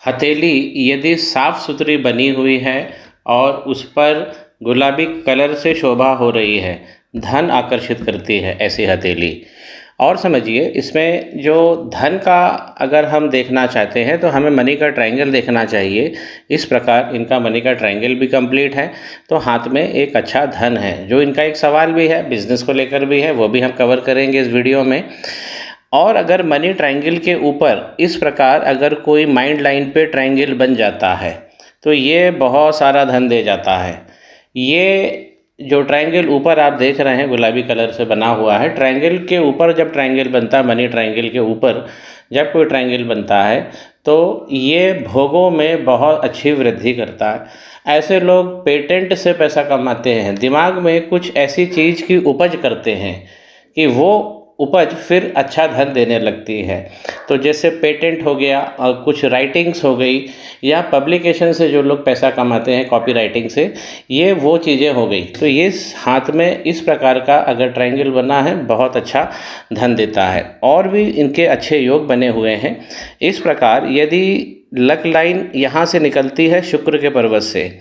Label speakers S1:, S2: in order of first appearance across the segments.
S1: हथेली यदि साफ सुथरी बनी हुई है और उस पर गुलाबी कलर से शोभा हो रही है, धन आकर्षित करती है ऐसी हथेली। और समझिए इसमें जो धन का अगर हम देखना चाहते हैं तो हमें मनी का ट्रायंगल देखना चाहिए। इस प्रकार इनका मनी का ट्रायंगल भी कंप्लीट है, तो हाथ में एक अच्छा धन है। जो इनका एक सवाल भी है बिजनेस को लेकर भी है, वो भी हम कवर करेंगे इस वीडियो में। और अगर मनी ट्रायंगल के ऊपर इस प्रकार अगर कोई माइंड लाइन पे ट्रायंगल बन जाता है तो ये बहुत सारा धन दे जाता है। ये जो ट्रायंगल ऊपर आप देख रहे हैं गुलाबी कलर से बना हुआ है, ट्रायंगल के ऊपर जब ट्रायंगल बनता है, मनी ट्रायंगल के ऊपर जब कोई ट्रायंगल बनता है तो ये भोगों में बहुत अच्छी वृद्धि करता है। ऐसे लोग पेटेंट से पैसा कमाते हैं, दिमाग में कुछ ऐसी चीज़ की उपज करते हैं कि वो उपज फिर अच्छा धन देने लगती है। तो जैसे पेटेंट हो गया और कुछ राइटिंग्स हो गई, या पब्लिकेशन से जो लोग पैसा कमाते हैं कॉपी राइटिंग से, ये वो चीज़ें हो गई। तो ये हाथ में इस प्रकार का अगर ट्रायंगल बना है बहुत अच्छा धन देता है। और भी इनके अच्छे योग बने हुए हैं। इस प्रकार यदि लक लाइन यहाँ से निकलती है शुक्र के पर्वत से,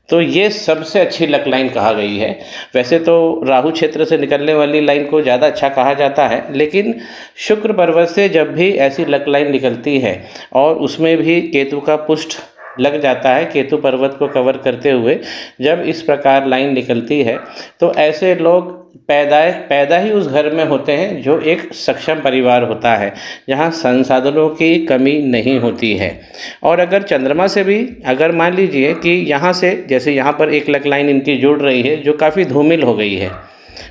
S1: तो ये सबसे अच्छी लक लाइन कहा गई है। वैसे तो राहु क्षेत्र से निकलने वाली लाइन को ज़्यादा अच्छा कहा जाता है, लेकिन शुक्र पर्वत से जब भी ऐसी लक लाइन निकलती है और उसमें भी केतु का पुष्ट लग जाता है, केतु पर्वत को कवर करते हुए जब इस प्रकार लाइन निकलती है, तो ऐसे लोग पैदा ही उस घर में होते हैं जो एक सक्षम परिवार होता है, जहाँ संसाधनों की कमी नहीं होती है। और अगर चंद्रमा से भी अगर मान लीजिए कि यहाँ से जैसे यहाँ पर एक लक लाइन इनकी जुड़ रही है जो काफ़ी धूमिल हो गई है,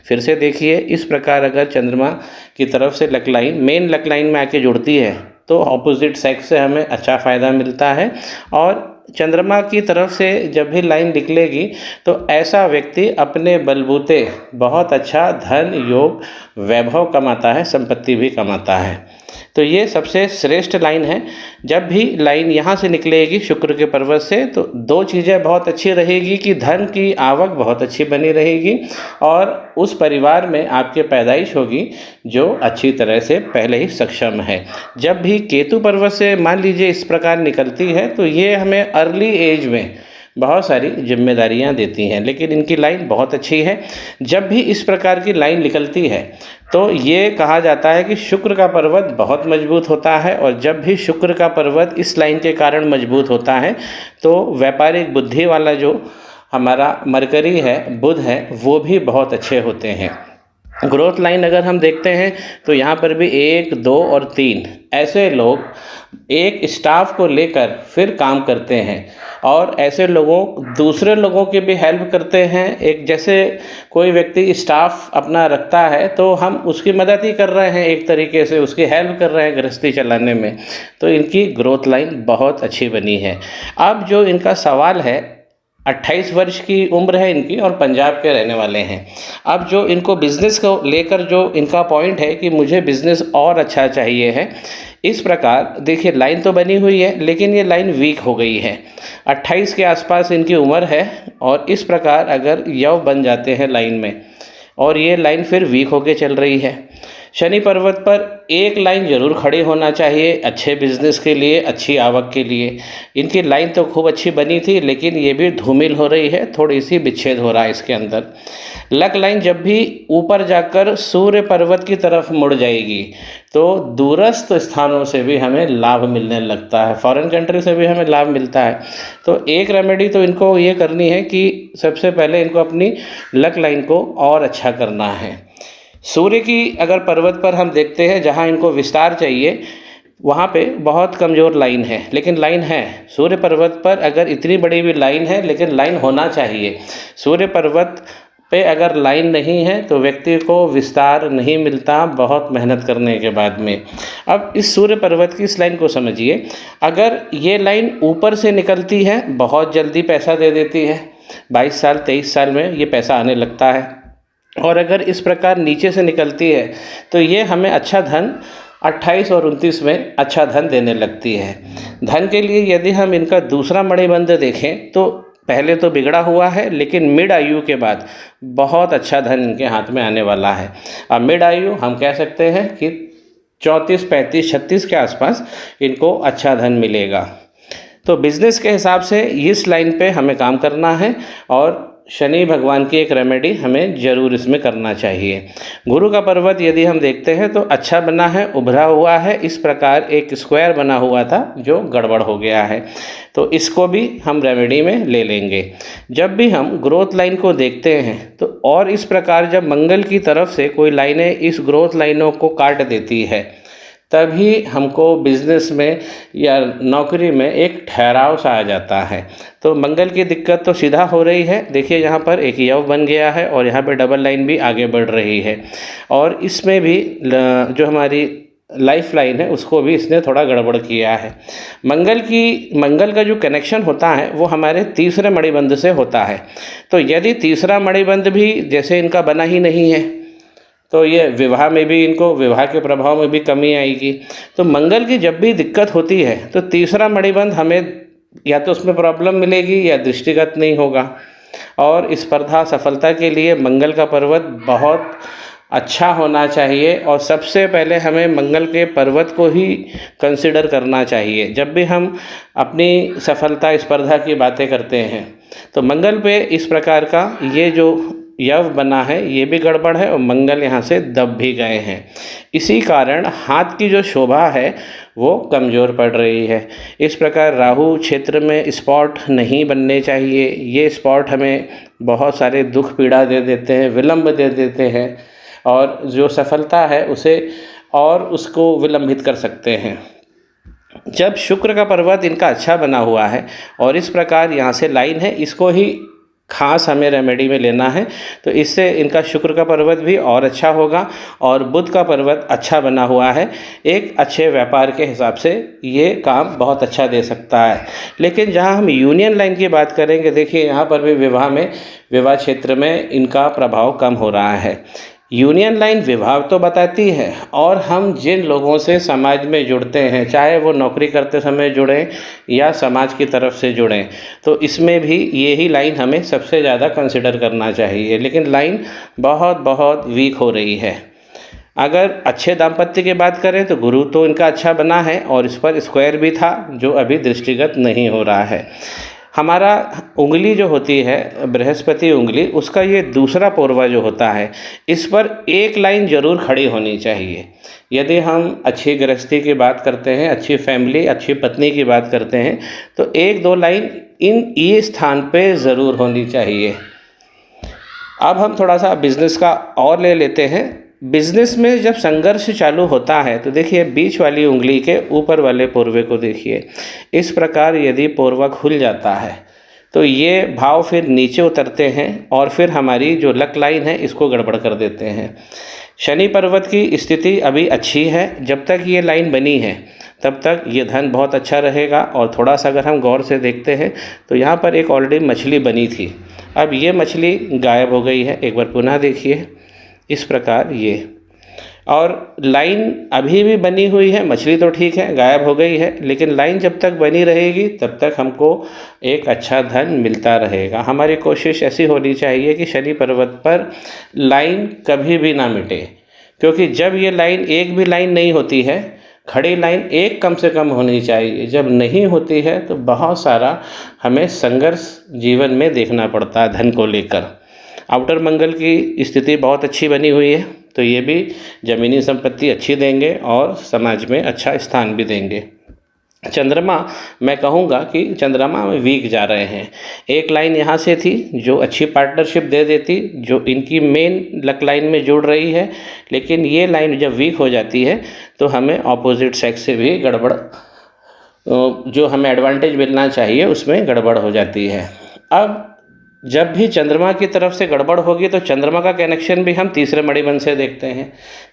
S1: फिर से देखिए इस प्रकार अगर चंद्रमा की तरफ से luck line main luck line में आके जुड़ती है तो ऑपोजिट सेक्स से हमें अच्छा फ़ायदा मिलता है। और चंद्रमा की तरफ से जब भी लाइन निकलेगी तो ऐसा व्यक्ति अपने बलबूते बहुत अच्छा धन योग वैभव कमाता है, संपत्ति भी कमाता है। तो ये सबसे श्रेष्ठ लाइन है। जब भी लाइन यहाँ से निकलेगी शुक्र के पर्वत से, तो दो चीज़ें बहुत अच्छी रहेगी कि धन की आवक बहुत अच्छी बनी रहेगी और उस परिवार में आपके पैदाइश होगी जो अच्छी तरह से पहले ही सक्षम है। जब भी केतु पर्वत से मान लीजिए इस प्रकार निकलती है तो ये हमें अर्ली एज में बहुत सारी जिम्मेदारियां देती हैं, लेकिन इनकी लाइन बहुत अच्छी है। जब भी इस प्रकार की लाइन निकलती है तो ये कहा जाता है कि शुक्र का पर्वत बहुत मजबूत होता है, और जब भी शुक्र का पर्वत इस लाइन के कारण मजबूत होता है तो व्यापारिक बुद्धि वाला जो हमारा मरकरी है, बुध है, वो भी बहुत अच्छे होते हैं। ग्रोथ लाइन अगर हम देखते हैं तो यहाँ पर भी 1, 2 और 3 ऐसे लोग एक स्टाफ को लेकर फिर काम करते हैं, और ऐसे लोगों दूसरे लोगों की भी हेल्प करते हैं। एक जैसे कोई व्यक्ति स्टाफ अपना रखता है तो हम उसकी मदद ही कर रहे हैं, एक तरीके से उसकी हेल्प कर रहे हैं गृहस्थी चलाने में। तो इनकी ग्रोथ लाइन बहुत अच्छी बनी है। अब जो इनका सवाल है, 28 वर्ष की उम्र है इनकी और पंजाब के रहने वाले हैं। अब जो इनको बिज़नेस को लेकर जो इनका पॉइंट है कि मुझे बिज़नेस और अच्छा चाहिए है, इस प्रकार देखिए लाइन तो बनी हुई है लेकिन ये लाइन वीक हो गई है। 28 के आसपास इनकी उम्र है और इस प्रकार अगर यव बन जाते हैं लाइन में और ये लाइन फिर वीक होके चल रही है। शनि पर्वत पर एक लाइन जरूर खड़ी होना चाहिए अच्छे बिजनेस के लिए, अच्छी आवक के लिए। इनकी लाइन तो खूब अच्छी बनी थी लेकिन ये भी धूमिल हो रही है, थोड़ी सी विच्छेद हो रहा है इसके अंदर। लक लाइन जब भी ऊपर जाकर सूर्य पर्वत की तरफ मुड़ जाएगी तो दूरस्थ स्थानों से भी हमें लाभ मिलने लगता है, फॉरेन कंट्री से भी हमें लाभ मिलता है। तो एक रेमेडी तो इनको ये करनी है कि सबसे पहले इनको अपनी लक लाइन को और अच्छा करना है। सूर्य की अगर पर्वत पर हम देखते हैं जहाँ इनको विस्तार चाहिए, वहाँ पे बहुत कमज़ोर लाइन है, लेकिन लाइन है। सूर्य पर्वत पर अगर इतनी बड़ी भी लाइन है लेकिन लाइन होना चाहिए। सूर्य पर्वत पे अगर लाइन नहीं है तो व्यक्ति को विस्तार नहीं मिलता बहुत मेहनत करने के बाद में। अब इस सूर्य पर्वत की इस लाइन को समझिए, अगर ये लाइन ऊपर से निकलती है बहुत जल्दी पैसा दे देती है, 22 साल 23 साल में ये पैसा आने लगता है। और अगर इस प्रकार नीचे से निकलती है तो ये हमें अच्छा धन 28 और 29 में अच्छा धन देने लगती है। धन के लिए यदि हम इनका दूसरा मणिबंध देखें तो पहले तो बिगड़ा हुआ है लेकिन मिड आयु के बाद बहुत अच्छा धन इनके हाथ में आने वाला है। अब मिड आयु हम कह सकते हैं कि 34, 35, 36 के आसपास इनको अच्छा धन मिलेगा। तो बिज़नेस के हिसाब से इस लाइन पे हमें काम करना है और शनि भगवान की एक रेमेडी हमें ज़रूर इसमें करना चाहिए। गुरु का पर्वत यदि हम देखते हैं तो अच्छा बना है, उभरा हुआ है, इस प्रकार एक स्क्वायर बना हुआ था जो गड़बड़ हो गया है, तो इसको भी हम रेमेडी में ले लेंगे। जब भी हम ग्रोथ लाइन को देखते हैं तो और इस प्रकार जब मंगल की तरफ से कोई लाइनें इस ग्रोथ लाइनों को काट देती है, तभी हमको बिज़नेस में या नौकरी में एक ठहराव सा आ जाता है। तो मंगल की दिक्कत तो सीधा हो रही है, देखिए यहाँ पर एक यव बन गया है और यहाँ पे डबल लाइन भी आगे बढ़ रही है, और इसमें भी जो हमारी लाइफ लाइन है उसको भी इसने थोड़ा गड़बड़ किया है। मंगल का जो कनेक्शन होता है वो हमारे तीसरे मणिबंध से होता है, तो यदि तीसरा मणिबंध भी जैसे इनका बना ही नहीं है तो ये विवाह में भी इनको विवाह के प्रभाव में भी कमी आएगी। तो मंगल की जब भी दिक्कत होती है तो तीसरा मणिबंध हमें या तो उसमें प्रॉब्लम मिलेगी या दृष्टिगत नहीं होगा, और स्पर्धा सफलता के लिए मंगल का पर्वत बहुत अच्छा होना चाहिए और सबसे पहले हमें मंगल के पर्वत को ही कंसिडर करना चाहिए जब भी हम अपनी सफलता स्पर्धा की बातें करते हैं। तो मंगल पे इस प्रकार का ये जो यव बना है ये भी गड़बड़ है और मंगल यहाँ से दब भी गए हैं, इसी कारण हाथ की जो शोभा है वो कमज़ोर पड़ रही है। इस प्रकार राहु क्षेत्र में स्पॉट नहीं बनने चाहिए, ये स्पॉट हमें बहुत सारे दुख पीड़ा दे देते हैं, विलंब दे देते हैं, और जो सफलता है उसे और उसको विलंबित कर सकते हैं। जब शुक्र का पर्वत इनका अच्छा बना हुआ है और इस प्रकार यहाँ से लाइन है, इसको ही खास हमें रेमेडी में लेना है, तो इससे इनका शुक्र का पर्वत भी और अच्छा होगा, और बुध का पर्वत अच्छा बना हुआ है, एक अच्छे व्यापार के हिसाब से ये काम बहुत अच्छा दे सकता है। लेकिन जहां हम यूनियन लाइन की बात करेंगे, देखिए यहाँ पर भी विवाह क्षेत्र में इनका प्रभाव कम हो रहा है। यूनियन लाइन विभाग तो बताती है, और हम जिन लोगों से समाज में जुड़ते हैं, चाहे वो नौकरी करते समय जुड़ें या समाज की तरफ से जुड़ें, तो इसमें भी यही लाइन हमें सबसे ज़्यादा कंसिडर करना चाहिए। लेकिन लाइन बहुत वीक हो रही है। अगर अच्छे दाम्पत्य की बात करें तो गुरु तो इनका अच्छा बना है और इस पर स्क्वायर भी था जो अभी दृष्टिगत नहीं हो रहा है। हमारा उंगली जो होती है बृहस्पति उंगली, उसका ये दूसरा पोरवा जो होता है, इस पर एक लाइन ज़रूर खड़ी होनी चाहिए। यदि हम अच्छी गृहस्थी की बात करते हैं, अच्छी फैमिली, अच्छी पत्नी की बात करते हैं, तो एक दो लाइन ये स्थान पे ज़रूर होनी चाहिए। अब हम थोड़ा सा बिज़नेस का और ले लेते हैं। बिज़नेस में जब संघर्ष चालू होता है तो देखिए बीच वाली उंगली के ऊपर वाले पोरवे को देखिए, इस प्रकार यदि पोरवा खुल जाता है तो ये भाव फिर नीचे उतरते हैं और फिर हमारी जो लक लाइन है इसको गड़बड़ कर देते हैं। शनि पर्वत की स्थिति अभी अच्छी है, जब तक ये लाइन बनी है तब तक ये धन बहुत अच्छा रहेगा। और थोड़ा सा अगर हम गौर से देखते हैं तो यहाँ पर एक ऑलरेडी मछली बनी थी, अब ये मछली गायब हो गई है। एक बार पुनः देखिए, इस प्रकार ये, और लाइन अभी भी बनी हुई है, मछली तो ठीक है गायब हो गई है, लेकिन लाइन जब तक बनी रहेगी तब तक हमको एक अच्छा धन मिलता रहेगा। हमारी कोशिश ऐसी होनी चाहिए कि शनि पर्वत पर लाइन कभी भी ना मिटे, क्योंकि जब ये लाइन, एक भी लाइन नहीं होती है, खड़ी लाइन एक कम से कम होनी चाहिए, जब नहीं होती है तो बहुत सारा हमें संघर्ष जीवन में देखना पड़ता है धन को लेकर। आउटर मंगल की स्थिति बहुत अच्छी बनी हुई है, तो ये भी ज़मीनी संपत्ति अच्छी देंगे और समाज में अच्छा स्थान भी देंगे। चंद्रमा, मैं कहूँगा कि चंद्रमा में वीक जा रहे हैं। एक लाइन यहाँ से थी जो अच्छी पार्टनरशिप दे देती, जो इनकी मेन लक लाइन में जुड़ रही है, लेकिन ये लाइन जब वीक हो जाती है तो हमें ऑपोजिट सेक्स से भी गड़बड़, जो हमें एडवांटेज मिलना चाहिए उसमें गड़बड़ हो जाती है। अब जब भी चंद्रमा की तरफ से गड़बड़ होगी तो चंद्रमा का कनेक्शन भी हम तीसरे मणिबंध से देखते हैं,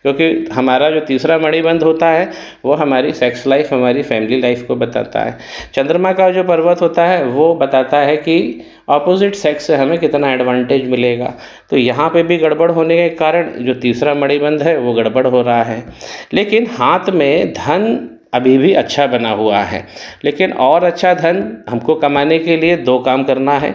S1: क्योंकि हमारा जो तीसरा मणिबंध होता है वो हमारी सेक्स लाइफ, हमारी फैमिली लाइफ को बताता है। चंद्रमा का जो पर्वत होता है वो बताता है कि ऑपोजिट सेक्स से हमें कितना एडवांटेज मिलेगा। तो यहाँ पे भी गड़बड़ होने के कारण जो तीसरा मणिबंध है वो गड़बड़ हो रहा है। लेकिन हाथ में धन अभी भी अच्छा बना हुआ है, लेकिन और अच्छा धन हमको कमाने के लिए दो काम करना है।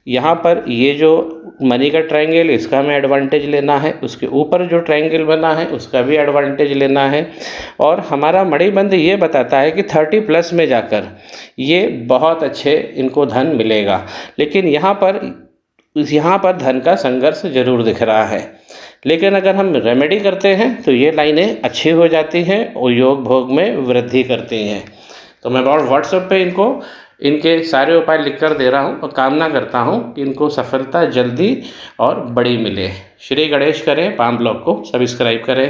S1: यहाँ पर ये जो मनी का ट्रायंगल, इसका हमें एडवांटेज लेना है, उसके ऊपर जो ट्रायंगल बना है उसका भी एडवांटेज लेना है। और हमारा मणिबंध ये बताता है कि 30+ में जाकर ये बहुत अच्छे इनको धन मिलेगा। लेकिन यहाँ पर धन का संघर्ष जरूर दिख रहा है। लेकिन अगर हम रेमेडी करते हैं तो ये लाइनें अच्छी हो जाती हैं और योग भोग में वृद्धि करती हैं। तो मैं व्हाट्सएप पे इनके सारे उपाय लिख कर दे रहा हूँ और कामना करता हूँ कि इनको सफलता जल्दी और बड़ी मिले। श्री गणेश करें, पाम ब्लॉग को सब्सक्राइब करें।